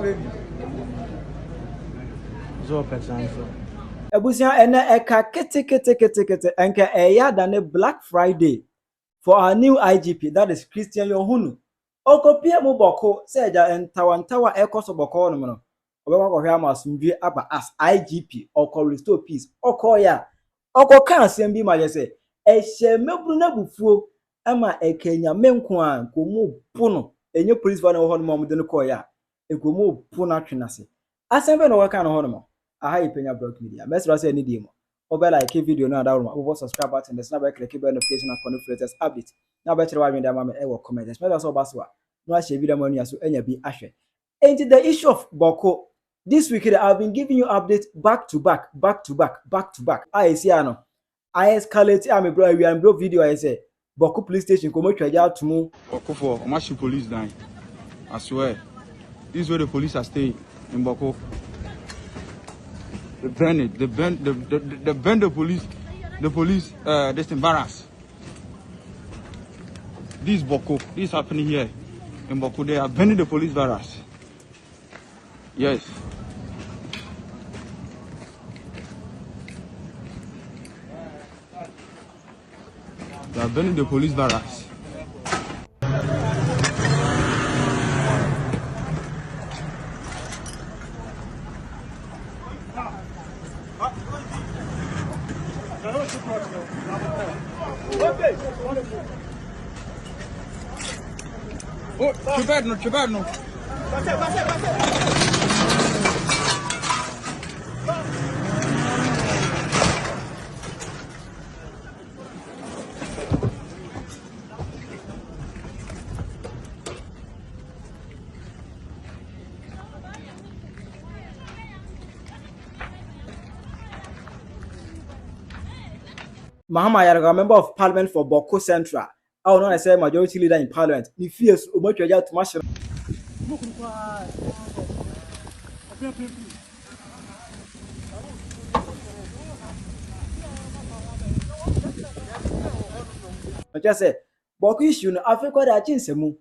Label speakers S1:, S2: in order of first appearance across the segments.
S1: baby.
S2: 0%.
S1: Ebusia ene eka kete enka eya than Black Friday for our new IGP, that is Christian Yohonu. Okopie mu boko se eja entawantawa ekoso boko no no. Obekwa ko hwe amasumdwe aba as IGP oko restore peace. Oko ya. Oko kan asem bi ma je se ehye mebru na bufuo ama ekenya menko a komu puno enye police van ho no mo de no ko ya. Ekomu puno atwenase. Asem be no waka no ho no mo. Aha Penyah Block Media. Message say any demo. Over like video no that one. Over subscribe button. There's never click bell notification and connect latest update. Now better why me that mama e will comment. Message so baswa. No share video money so enya bi ahwe. And the issue of Bawku this week I've been giving you updates back to back. I see ano. I escalate am bro we am bro video I say Bawku police station come try out to move.
S3: Bawku for Omashi police dying. I swear. This is where the police are staying in Bawku. They burn it. They burn the police. The police. This embarrass. This is Bawku. This is happening here in Bawku. They are burning the police barracks. Yes. They are burning the police barracks. Oh, too bad, no.
S1: Mahama Yaraga, member of parliament for Bawku Central. I will not say majority leader in parliament. He fears much to mash. I just say Bawku issue no Africa da jinsemu.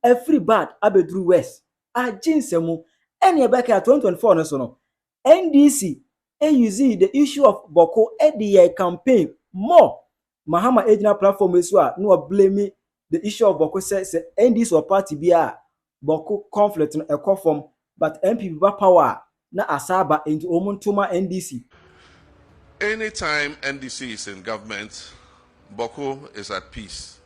S1: Every bad abedru west. A jinsemu. Any back at 2024 no so no. NDC use the issue of Bawku at the campaign more. Mahama Ejina platform is no blame the issue of Bawku says NDC or party be a Bawku conflict in a form, but MP power na asaba into Omontuma NDC.
S4: Anytime NDC is in government, Bawku is at peace.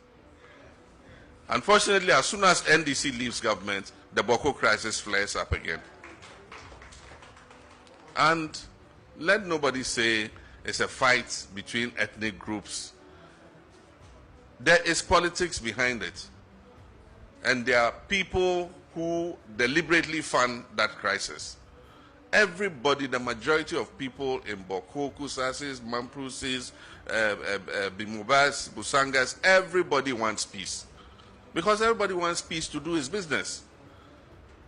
S4: Unfortunately, as soon as NDC leaves government, the Bawku crisis flares up again. And let nobody say it's a fight between ethnic groups. There is politics behind it. And there are people who deliberately fund that crisis. Everybody, the majority of people in Bawku, Kusasis, Mamprusis, Bimubas, Busangas, everybody wants peace. Because everybody wants peace to do his business.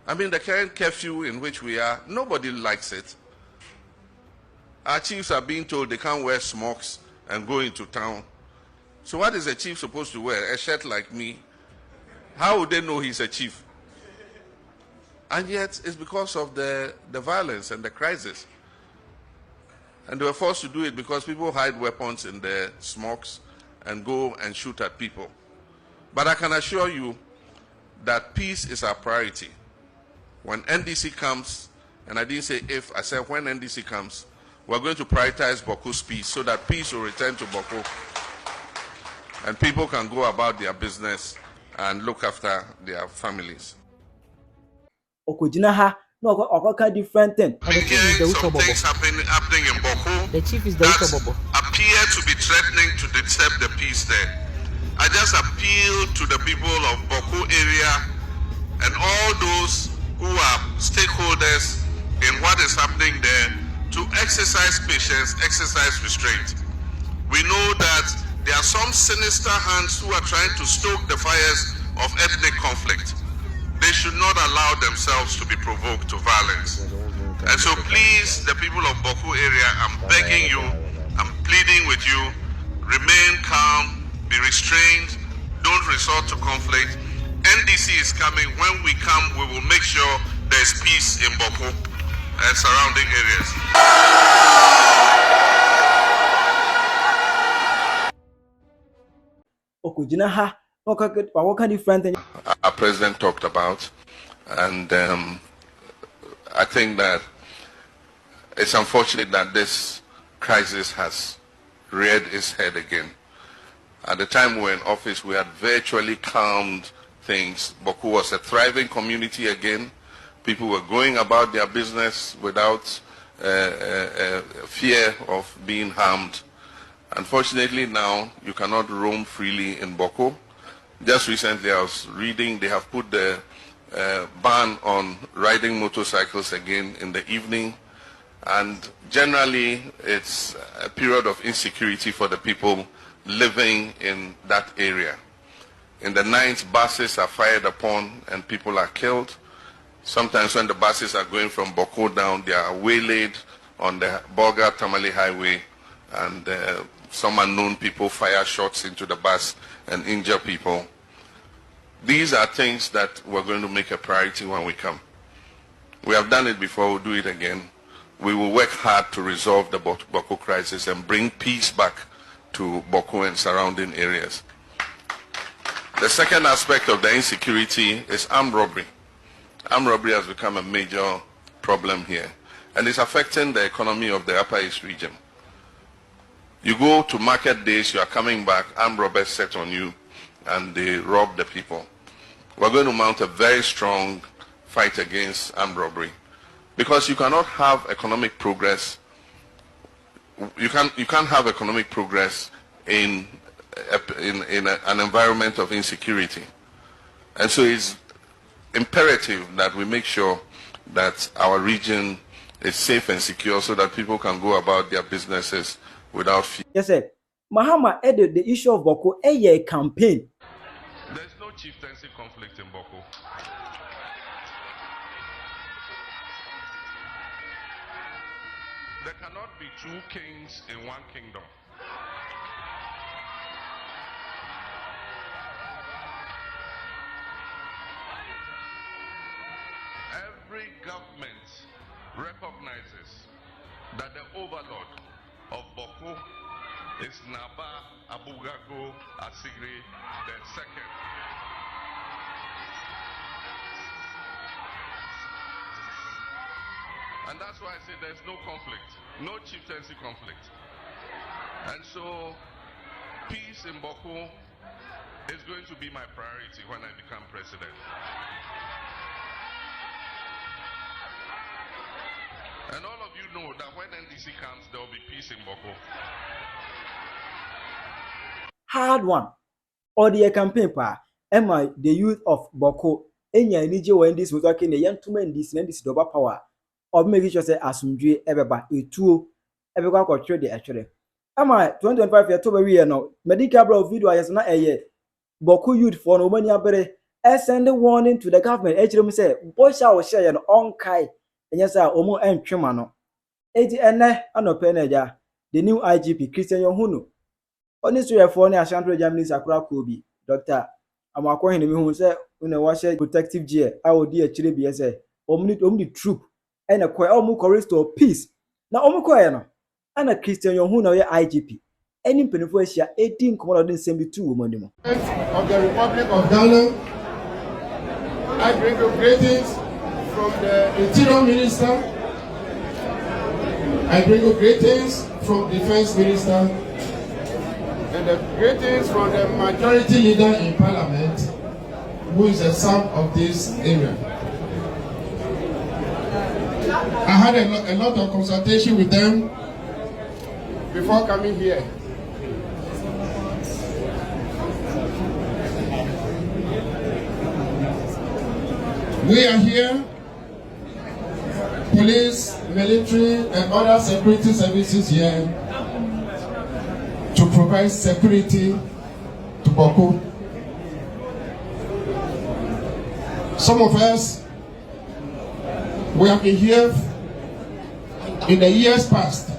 S4: I mean, the current curfew in which we are, nobody likes it. Our chiefs are being told they can't wear smocks and go into town. So what is a chief supposed to wear? A shirt like me? How would they know he's a chief? And yet, it's because of the violence and the crisis. And they were forced to do it because people hide weapons in their smocks and go and shoot at people. But I can assure you that peace is our priority. When NDC comes, and I didn't say if, I said when NDC comes, we're going to prioritize Bawku's peace so that peace will return to Bawku and people can go about their business and look after their families.
S1: Okojina no okoka different thing.
S4: Some things happening in Bawku.
S2: The chief is the
S4: that appear to be threatening to disturb the peace there. I just appeal to the people of Bawku area and all those who are stakeholders in what is happening there to exercise patience, exercise restraint. We know that there are some sinister hands who are trying to stoke the fires of ethnic conflict. They should not allow themselves to be provoked to violence. And so please, the people of Bawku area, I'm begging you, I'm pleading with you, remain calm, be restrained, don't resort to conflict. NDC is coming. When we come, we will make sure there's peace in Bawku and surrounding areas. Our president talked about, and I think that it's unfortunate that this crisis has reared its head again. At the time we were in office, we had virtually calmed things. Bawku was a thriving community again. People were going about their business without fear of being harmed. Unfortunately now, you cannot roam freely in Bawku. Just recently I was reading, they have put the ban on riding motorcycles again in the evening. And generally, it's a period of insecurity for the people living in that area. In the night, buses are fired upon and people are killed. Sometimes when the buses are going from Bawku down, they are waylaid on the Bolga-Tamale highway, and some unknown people fire shots into the bus and injure people. These are things that we're going to make a priority when we come. We have done it before, we'll do it again. We will work hard to resolve the Bawku crisis and bring peace back to Bawku and surrounding areas. The second aspect of the insecurity is armed robbery. Armed robbery has become a major problem here, and it's affecting the economy of the Upper East region. You go to market days, you are coming back, armed robbers set on you, and they rob the people. We're going to mount a very strong fight against armed robbery, because you cannot have economic progress. You can't have economic progress in an environment of insecurity. And so it's imperative that we make sure that our region is safe and secure so that people can go about their businesses without fear.
S1: Yes, sir. Mahama added the issue of Bawku a campaign.
S4: There's no chieftaincy conflict in Bawku. There cannot be two kings in one kingdom. Every government recognizes that the overlord of Bawku is Naba Abugago Asigri II. And that's why I say there's no conflict, no chieftaincy conflict. And so peace in Bawku is going to be my priority when I become president. And all of you know that when NDC comes, there will be peace in Bawku.
S1: Hard one. Or the campaign pa. Emma, the youth of Bawku, enya enije when this was working the young two men this double power. Or make sure say asumdwe ebeba etuo ebekwa kwotwe de atwere. Ama 2025 year to be we no medical bro video ayes na eye Bawku youth for no mani abere send warning to the government echirem say bosha wo share no onkai enya say omo entwema no eti ene anope na ja the new IGP Yohonu Onisue for ne Ashanti Germany Sakura Kobi Dr. Amakwa hene mi hu say una wa share protective gear awodi achire bi say omni troop and a quite almost restore peace. Now, Omukoyano and a Yohonu IGP. Any penetration 18 commodity send be 2 women.
S2: Of the Republic of Ghana, I bring you greetings from the Interior Minister. I bring you greetings from Defense Minister, and the greetings from the majority leader in Parliament, who is a son of this area. I had a lot of consultation with them before coming here. We are here, police, military, and other security services here to provide security to Bawku. Some of us, we have been here in the years past.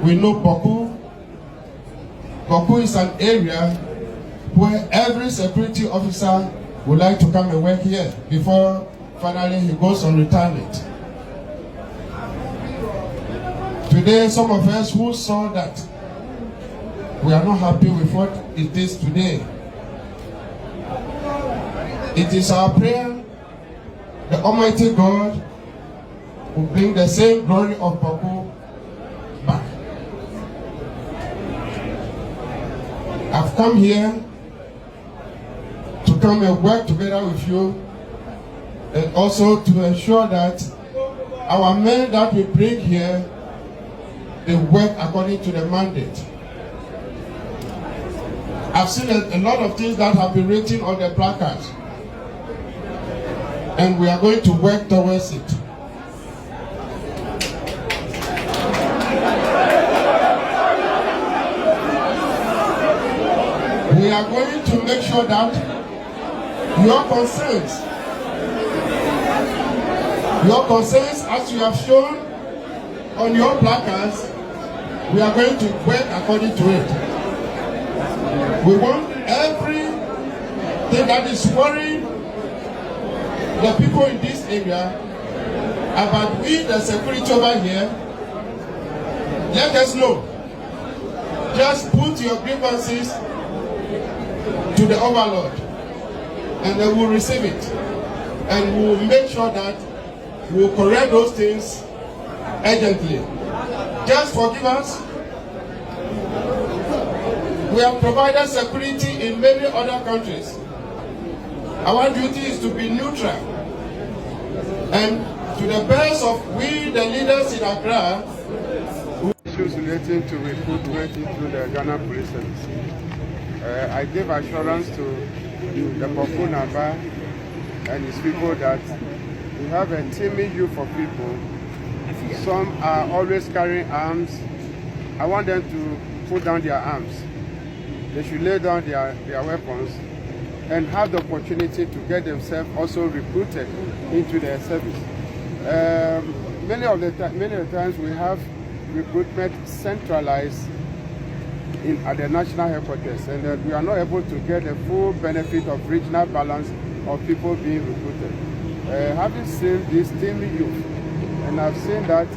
S2: We know Bawku. Bawku is an area where every security officer would like to come and work here before finally he goes on retirement. Today, some of us who saw that, we are not happy with what it is today. It is our prayer the Almighty God will bring the same glory of Bawku back. I've come here to come and work together with you, and also to ensure that our men that we bring here, they work according to the mandate. I've seen a lot of things that have been written on the placards, and we are going to work towards it. We are going to make sure that your concerns as you have shown on your placards, we are going to work according to it. We want everything that is worrying the people in this area about the security over here. Let us know. Just put your grievances to the overlord, and they will receive it, and we will make sure that we will correct those things urgently. Just forgive us. We have provided security in many other countries. Our duty is to be neutral, and to the best of we, the leaders in Accra,
S5: issues relating to recruitment into the Ghana Police Service. I gave assurance to the Bawku Naba and his people that we have a timid youth of people. Some are always carrying arms. I want them to put down their arms. They should lay down their weapons and have the opportunity to get themselves also recruited into their service. Many of the times we have recruitment centralized at the national headquarters, and we are not able to get the full benefit of regional balance of people being recruited. Having seen this team youth, and I've seen that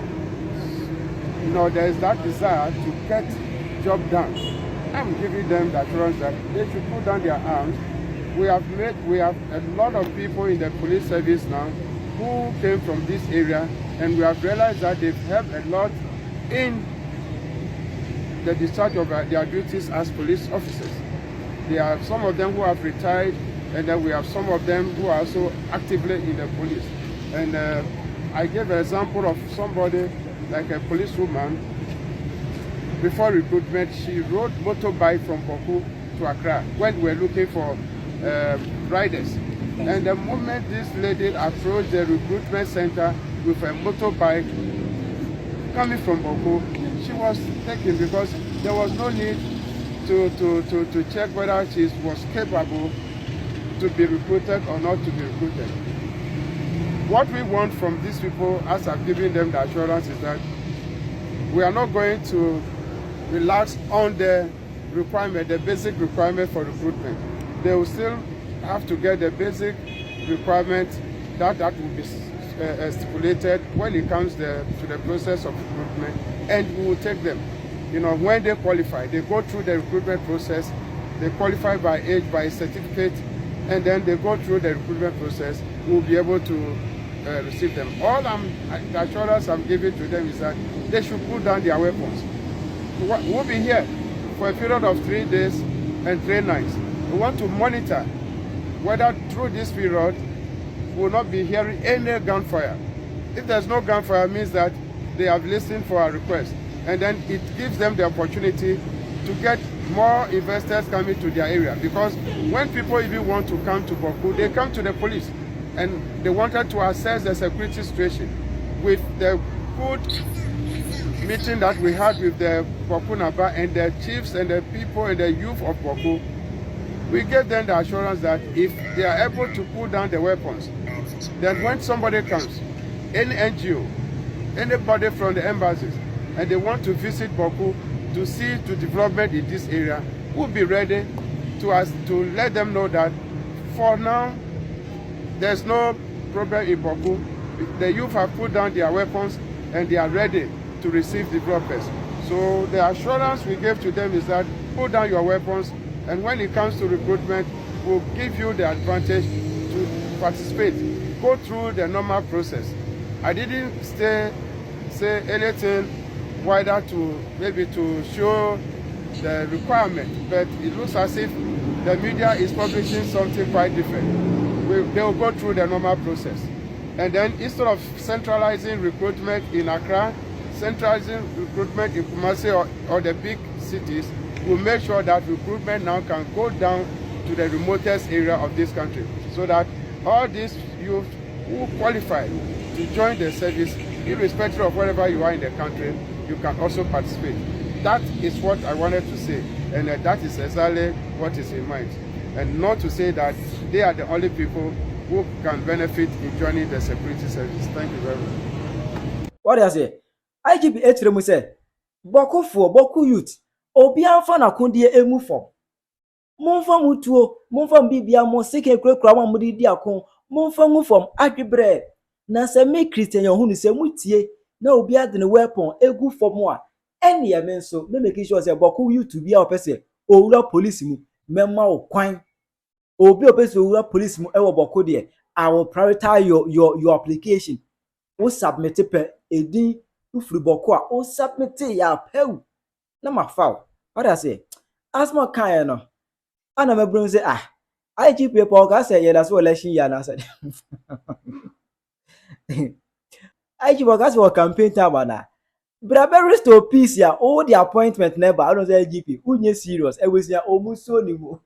S5: there is that desire to get job done, I'm giving them the assurance that they should put down their arms. We have a lot of people in the police service now who came from this area, and we have realized that they've helped a lot in the discharge of their duties as police officers. There are some of them who have retired, and then we have some of them who are also actively in the police. And I gave an example of somebody like a policewoman. Before recruitment, she rode motorbike from Bawku to Accra when we were looking for riders. And the moment this lady approached the recruitment center with a motorbike coming from Bawku, she was taken because there was no need to check whether she was capable to be recruited or not to be recruited. What we want from these people, as I've given them the assurance, is that we are not going to relax on the requirement, the basic requirement for recruitment. They will still have to get the basic requirement that will be stipulated when it comes to the process of recruitment, and we will take them. When they qualify, they go through the recruitment process, they qualify by age, by certificate, and then they go through the recruitment process. We'll be able to receive them. The assurance I'm giving to them is that they should put down their weapons. We'll be here for a period of 3 days and 3 nights. We want to monitor whether through this period we will not be hearing any gunfire. If there's no gunfire, it means that they have listened for our request, and then it gives them the opportunity to get more investors coming to their area. Because when people even want to come to Bawku, they come to the police, and they wanted to assess the security situation. With the good meeting that we had with the Bawku Naba and the chiefs and the people and the youth of Bawku, we gave them the assurance that if they are able to put down the weapons, then when somebody comes, any NGO, anybody from the embassies, and they want to visit Bawku to see to development in this area, we'll be ready to let them know that for now, there's no problem in Bawku, the youth have put down their weapons and they are ready to receive developers. So the assurance we gave to them is that put down your weapons, and when it comes to recruitment, we'll give you the advantage to participate. Go through the normal process. I didn't say anything wider to maybe to show the requirement, but it looks as if the media is publishing something quite different. They'll go through the normal process. And then instead of centralizing recruitment in Accra, centralizing recruitment in Kumasi or the big cities, we'll make sure that recruitment now can go down to the remotest area of this country, so that all these youth who qualify to join the service, irrespective of wherever you are in the country, you can also participate. That is what I wanted to say, and that is exactly what is in mind. And not to say that they are the only people who can benefit in joining the security service. Thank you very much.
S1: What do I say? IGP Etremu say, Bawku youth, obi anfa na kundie emu fom. Monfa mutuo, monfa mbibia mo sike kura wa mudi di akon, monfa mu fom adwebre. Na se me Christian Yohonu se mutie, na obi ade ne weapon egu fom a, ene ye me nso, me make sure say Bawku youth bia opese, owura police mu, memma wo kwan. Obi opese owura police mu ewo Bawku de, I will prioritize your application. O submit pe edin ufri Bawku a, o submit ya pew. Na ma foul. What I say? Asma kan no. Ana me bro say IGP Paul ka say that's what election year na said. IGP Paul ka say campaign time na. But I restore peace ya. All the appointment never. I don't say IGP. Unye serious. E we say omuso ni mo.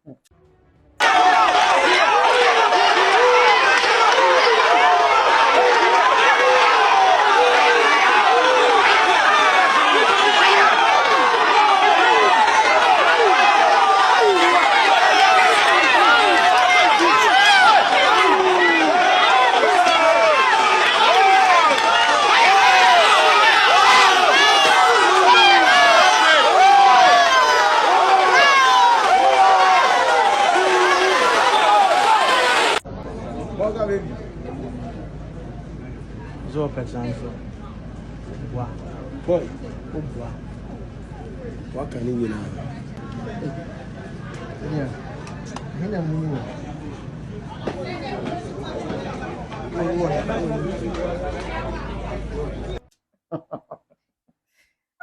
S3: Zo pesan so. Wa. Boy. Wa. Wa kan ni na. Yeah. Hina mu.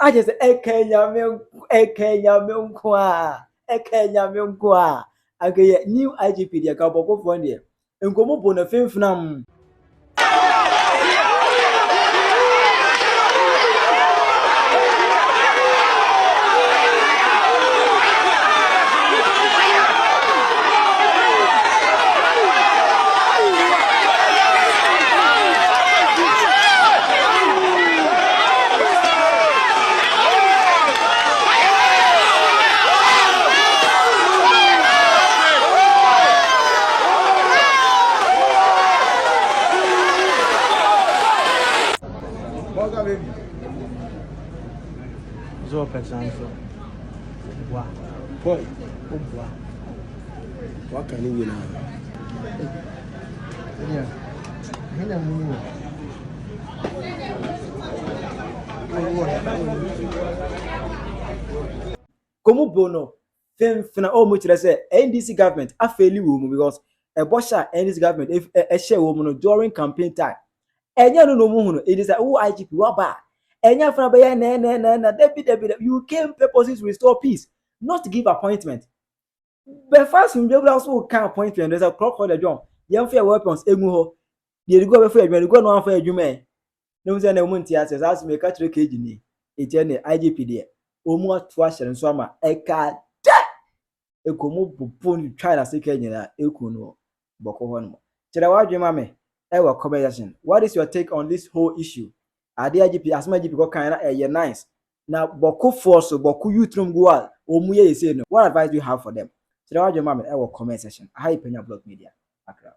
S1: I just Ekenya me nkwa. Ekenya me nkwa. Agaye new IGP dia ka Bawku fo ndie. Enkomo bo na femfnam.
S3: Zo pesan so. Wa. Boy. Wa. Wa kan ni na. Yeah. Hina mu.
S1: Komu bono femfna o mu kire say NDC government afeli wo mu because e bosha NDC government e share wo mu no during campaign time. Enya no mu hunu it is like who IGP wa ba. Enya fana be na David you came purposely to restore peace, not to give appointment. But first we be also can appointment there's a clock for the job. Yem fear weapons emu ho. Dey go be for adwuma, go no for adwuma. No say na mu ntia say as me ka kire keji ni. E je ne IGP de. Omu atu ahyere nso ama eka da. Ekomu popo ni try na sika nyina eku no Bawku ho no. Kire wa adwuma me e wa comment section. What is your take on this whole issue? Ade IGP asma IGP go kan na nice. Na Bawku force Bawku youth room go a omu ye say no. What advice do you have for them? Kire wa adwuma me e wa comment section. Hi Penyah blog media. Accra.